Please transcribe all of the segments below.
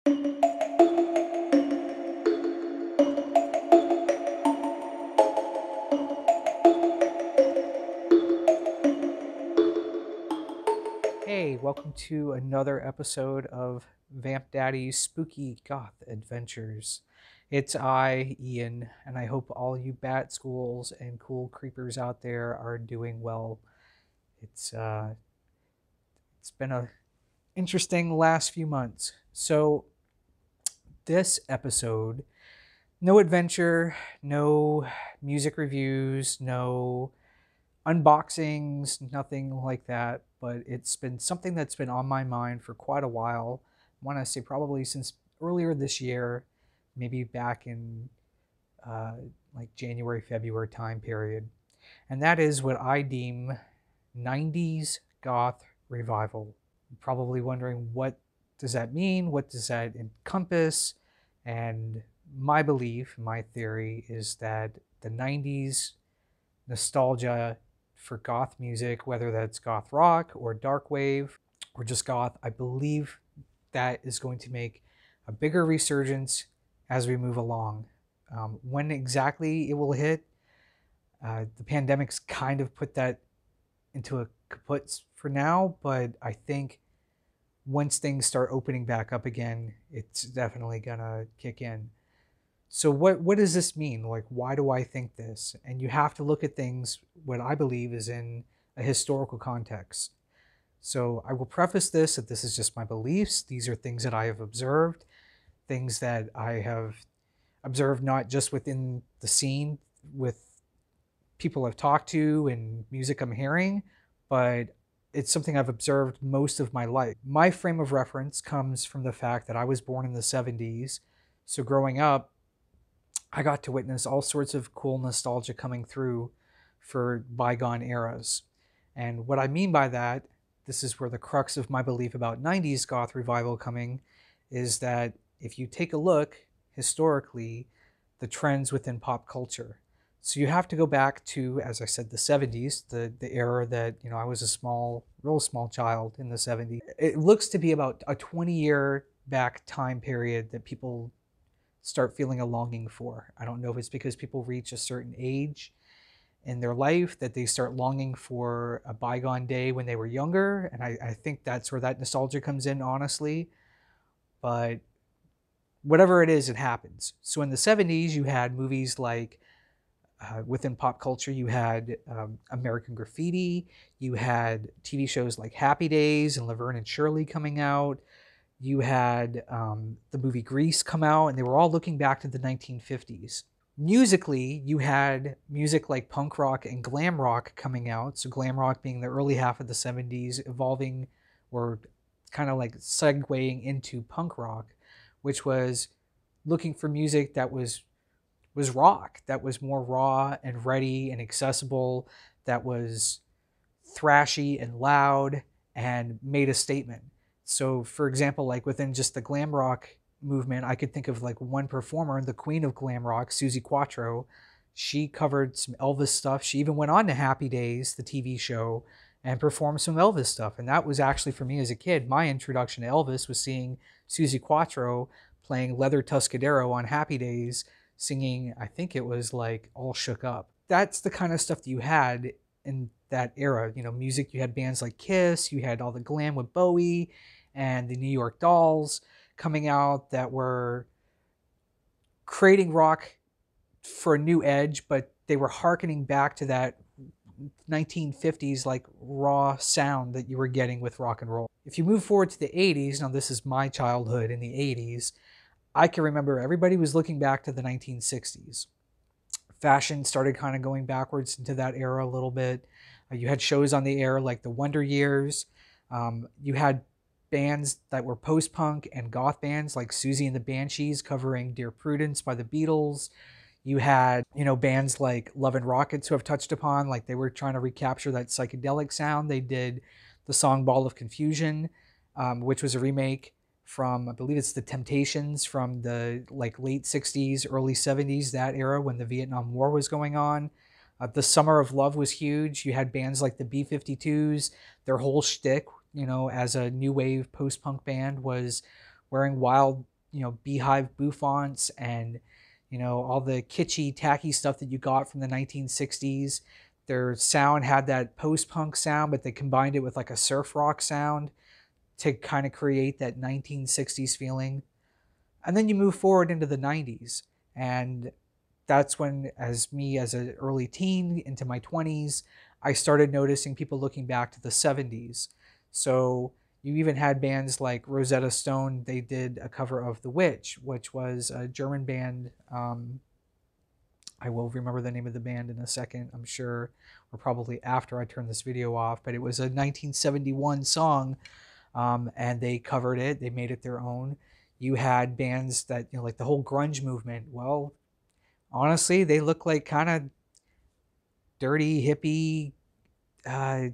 Hey, welcome to another episode of Vamp Daddy's Spooky Goth Adventures. It's I, Ian, and I hope all you bat schools and cool creepers out there are doing well. It's been a interesting last few months. So this episode, no adventure, no music reviews, no unboxings, nothing like that, but it's been something that's been on my mind for quite a while. I want to say probably since earlier this year, maybe back in uh, like January, February time period. And that is what I deem 90s Goth Revival. You're probably wondering, what does that mean? What does that encompass? And my belief, my theory is that the 90s nostalgia for goth music, whether that's goth rock or dark wave or just goth, I believe that is going to make a bigger resurgence as we move along. When exactly it will hit, the pandemic's kind of put that into a kaput for now, but I think once things start opening back up again, it's definitely gonna kick in. So what does this mean? Like, why do I think this? And you have to look at things, what I believe is in a historical context. So I will preface this that this is just my beliefs. These are things that I have observed, things that I have observed not just within the scene with people I've talked to and music I'm hearing, but it's something I've observed most of my life. My frame of reference comes from the fact that I was born in the 70s. So growing up, I got to witness all sorts of cool nostalgia coming through for bygone eras. And what I mean by that, this is where the crux of my belief about 90s goth revival coming, is that if you take a look historically, the trends within pop culture. So you have to go back to, as I said, the 70s, the era that, I was a real small child in the 70s. It looks to be about a 20-year back time period that people start feeling a longing for. I don't know if it's because people reach a certain age in their life that they start longing for a bygone day when they were younger. And I think that's where that nostalgia comes in, honestly. But whatever it is, it happens. So in the 70s, you had movies like, within pop culture, you had American Graffiti, you had TV shows like Happy Days and Laverne and Shirley coming out. You had the movie Grease come out, and they were all looking back to the 1950s. Musically, you had music like punk rock and glam rock coming out. So glam rock being the early half of the 70s, evolving or kind of like segueing into punk rock, which was looking for music that was rock, that was more raw and ready and accessible, that was thrashy and loud and made a statement. So, for example, like within just the glam rock movement, I could think of like one performer, the queen of glam rock, Suzi Quatro. She covered some Elvis stuff. She even went on to Happy Days, the TV show, and performed some Elvis stuff. And that was actually, for me as a kid, my introduction to Elvis was seeing Suzi Quatro playing Leather Tuscadero on Happy Days, singing, I think it was like All Shook Up. That's the kind of stuff that you had in that era. Music, you had bands like Kiss, you had all the glam with Bowie and the New York Dolls coming out that were creating rock for a new edge, but they were hearkening back to that 1950s like raw sound that you were getting with rock and roll. If you move forward to the 80s, now this is my childhood in the 80s, I can remember everybody was looking back to the 1960s. Fashion started kind of going backwards into that era a little bit. You had shows on the air like the Wonder Years. You had bands that were post-punk and goth bands like Susie and the Banshees covering Dear Prudence by the Beatles. You had, bands like Love and Rockets who I've touched upon, like they were trying to recapture that psychedelic sound. They did the song Ball of Confusion, which was a remake from, I believe it's the Temptations from the like late 60s, early 70s, that era when the Vietnam War was going on. The Summer of Love was huge. You had bands like the B-52s. Their whole shtick, as a new wave post-punk band was wearing wild beehive bouffants and, all the kitschy, tacky stuff that you got from the 1960s. Their sound had that post-punk sound, but they combined it with like a surf rock sound to kind of create that 1960s feeling. And then you move forward into the 90s. And that's when, as an early teen into my 20s, I started noticing people looking back to the 70s. So you even had bands like Rosetta Stone. They did a cover of The Witch, which was a German band. I will remember the name of the band in a second, I'm sure, or probably after I turn this video off. But it was a 1971 song, and they covered it. They made it their own. You had bands that, like the whole grunge movement. Well, honestly, they look like kind of dirty hippie. Uh,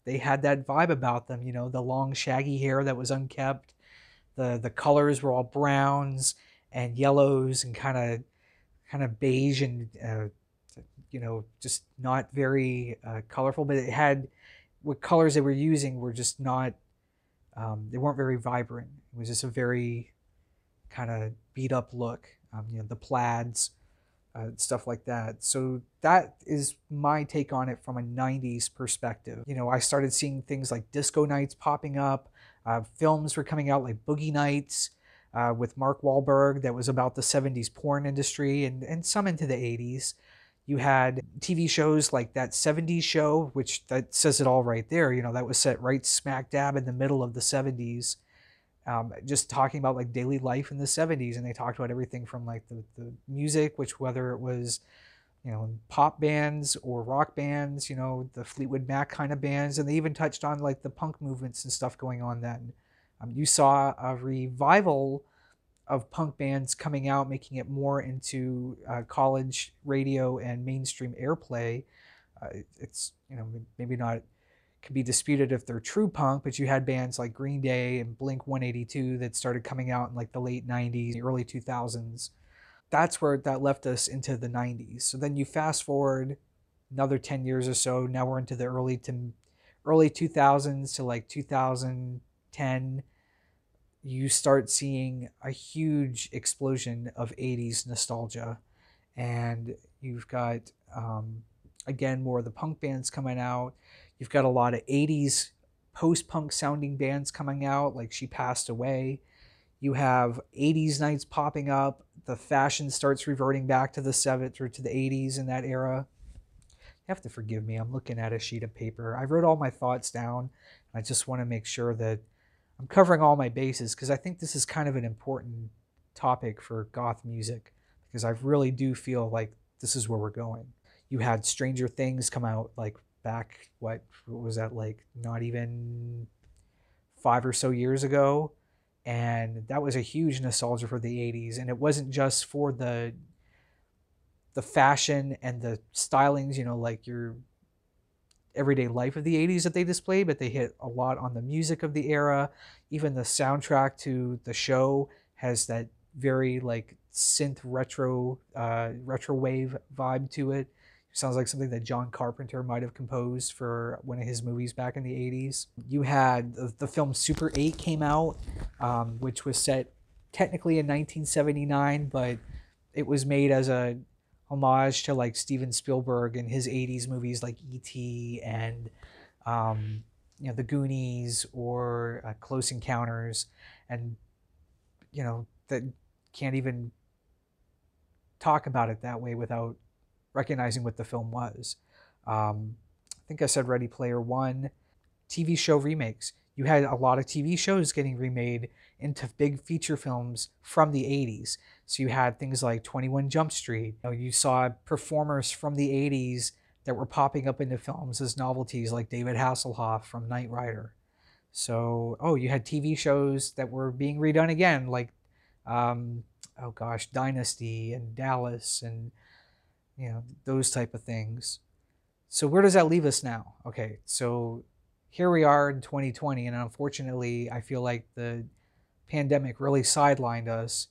they had that vibe about them. The long shaggy hair that was unkept. The colors were all browns and yellows and kind of beige and just not very colorful. But it had what colors they were using were just not. They weren't very vibrant. It was just a very kind of beat up look. The plaids, stuff like that. So that is my take on it from a 90s perspective. I started seeing things like disco nights popping up. Films were coming out like Boogie Nights with Mark Wahlberg that was about the 70s porn industry and some into the 80s. You had TV shows like that 70s show, which that says it all right there. That was set right smack dab in the middle of the 70s. Just talking about like daily life in the 70s. And they talked about everything from like the music, which whether it was, pop bands or rock bands, the Fleetwood Mac kind of bands. And they even touched on like the punk movements and stuff going on then. You saw a revival of punk bands coming out, making it more into college radio and mainstream airplay. It's, maybe not, can be disputed if they're true punk, but you had bands like Green Day and Blink 182 that started coming out in like the late 90s, the early 2000s. That's where that left us into the 90s. So then you fast forward another 10 years or so. Now we're into the early 2000s to like 2010. You start seeing a huge explosion of 80s nostalgia. And you've got, again, more of the punk bands coming out. You've got a lot of 80s post-punk sounding bands coming out, like She Passed Away. You have 80s nights popping up. The fashion starts reverting back to the 70s or to the 80s in that era. You have to forgive me. I'm looking at a sheet of paper. I wrote all my thoughts down. I just want to make sure that I'm covering all my bases because I think this is kind of an important topic for goth music because I really do feel like this is where we're going. You had Stranger Things come out like back, what was that, like not even 5 or so years ago. And that was a huge nostalgia for the 80s. And it wasn't just for the fashion and the stylings, like your everyday life of the 80s that they displayed, but they hit a lot on the music of the era. Even the soundtrack to the show has that very like synth retro wave vibe to it. Sounds like something that John Carpenter might have composed for one of his movies back in the 80s. You had the film Super 8 came out, which was set technically in 1979, but it was made as a homage to like Steven Spielberg and his 80s movies like E.T. and The Goonies or Close Encounters. And, that can't even talk about it that way without recognizing what the film was. I think I said Ready Player One. TV show remakes. You had a lot of TV shows getting remade into big feature films from the 80s. So you had things like 21 Jump Street. You saw performers from the 80s that were popping up into films as novelties like David Hasselhoff from Knight Rider. So, you had TV shows that were being redone again, like, Dynasty and Dallas and those type of things. So where does that leave us now? Okay, so here we are in 2020, and unfortunately, I feel like the pandemic really sidelined us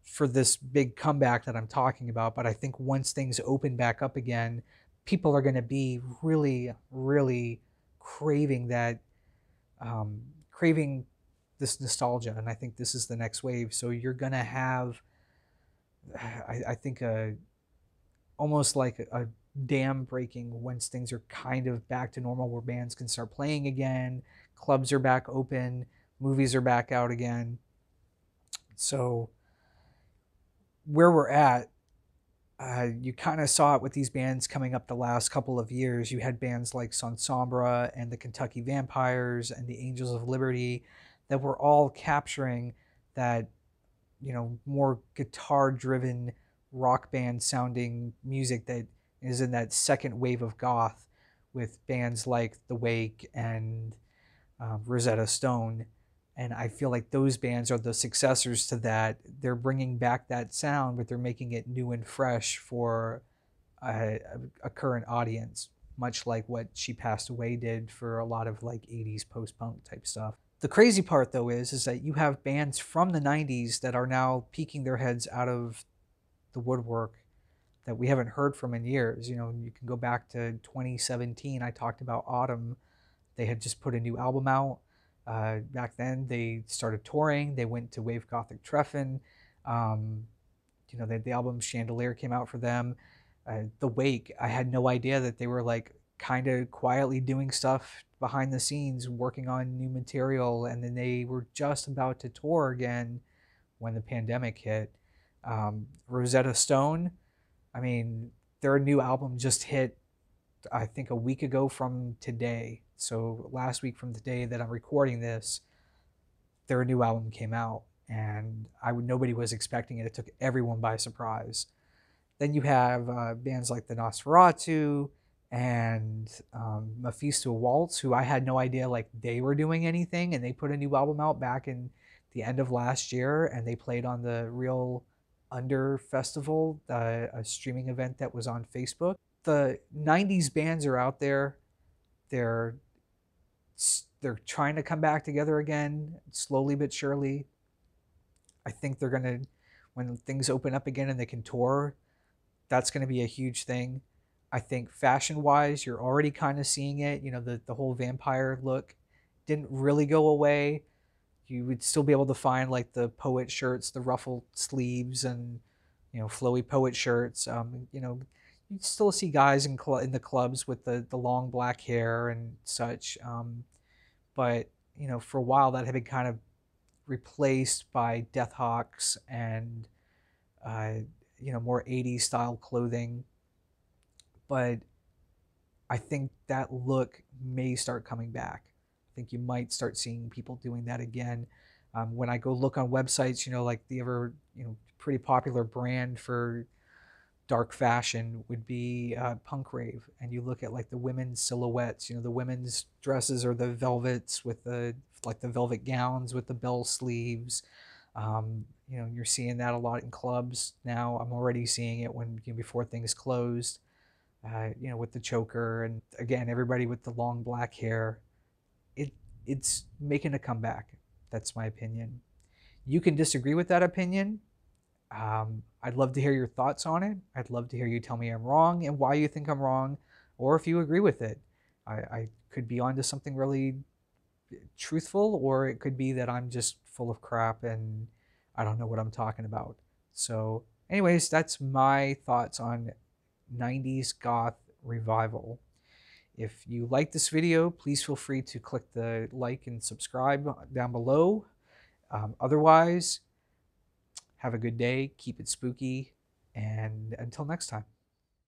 for this big comeback that I'm talking about. But I think once things open back up again, people are going to be really, really craving that, craving this nostalgia, and I think this is the next wave. So you're gonna have, I think, almost like a dam breaking once things are kind of back to normal, where bands can start playing again, clubs are back open, movies are back out again. So where we're at, you kind of saw it with these bands coming up the last couple of years. You had bands like Sansombra and the Kentucky Vampires and the Angels of Liberty that were all capturing that, more guitar driven rock band sounding music that is in that second wave of goth, with bands like The Wake and Rosetta Stone. And I feel like those bands are the successors to that. They're bringing back that sound, but they're making it new and fresh for a current audience, much like what She Passed Away did for a lot of like 80s post-punk type stuff. The crazy part, though, is that you have bands from the 90s that are now peeking their heads out of the woodwork that we haven't heard from in years. You can go back to 2017. I talked about Autumn. They had just put a new album out. Back then, they started touring. They went to Wave Gothic Treffen. The album Chandelier came out for them. The Wake, I had no idea that they were like kind of quietly doing stuff behind the scenes, working on new material, and then they were just about to tour again when the pandemic hit. Rosetta Stone, I mean, their new album just hit, I think, a week ago from today. So last week from the day that I'm recording this, their new album came out, and nobody was expecting it. It took everyone by surprise. Then you have bands like the Nosferatu and Mephisto Waltz, who I had no idea like they were doing anything, and they put a new album out back in the end of last year, and they played on the Real Under Festival, a streaming event that was on Facebook. The 90s bands are out there. They're trying to come back together again, slowly but surely. I think they're gonna, when things open up again and they can tour, that's gonna be a huge thing. I think fashion-wise, you're already kind of seeing it. The whole vampire look didn't really go away. You would still be able to find like the poet shirts, the ruffled sleeves, and flowy poet shirts. You'd still see guys in the clubs with the long black hair and such. But for a while that had been kind of replaced by Death Hawks and more 80s style clothing. But I think that look may start coming back. I think you might start seeing people doing that again. When I go look on websites, like the ever pretty popular brand for dark fashion would be punk rave, and you look at like the women's silhouettes. The women's dresses are the velvets with the velvet gowns with the bell sleeves. You're seeing that a lot in clubs now. I'm already seeing it when before things closed. With the choker, and again, everybody with the long black hair. It's making a comeback. That's my opinion. You can disagree with that opinion. I'd love to hear your thoughts on it. I'd love to hear you tell me I'm wrong and why you think I'm wrong, or if you agree with it. I could be onto something really truthful, or it could be that I'm just full of crap and I don't know what I'm talking about. So anyways, that's my thoughts on 90s Goth Revival. If you like this video, please feel free to click the like and subscribe down below. Otherwise, have a good day, keep it spooky, and until next time.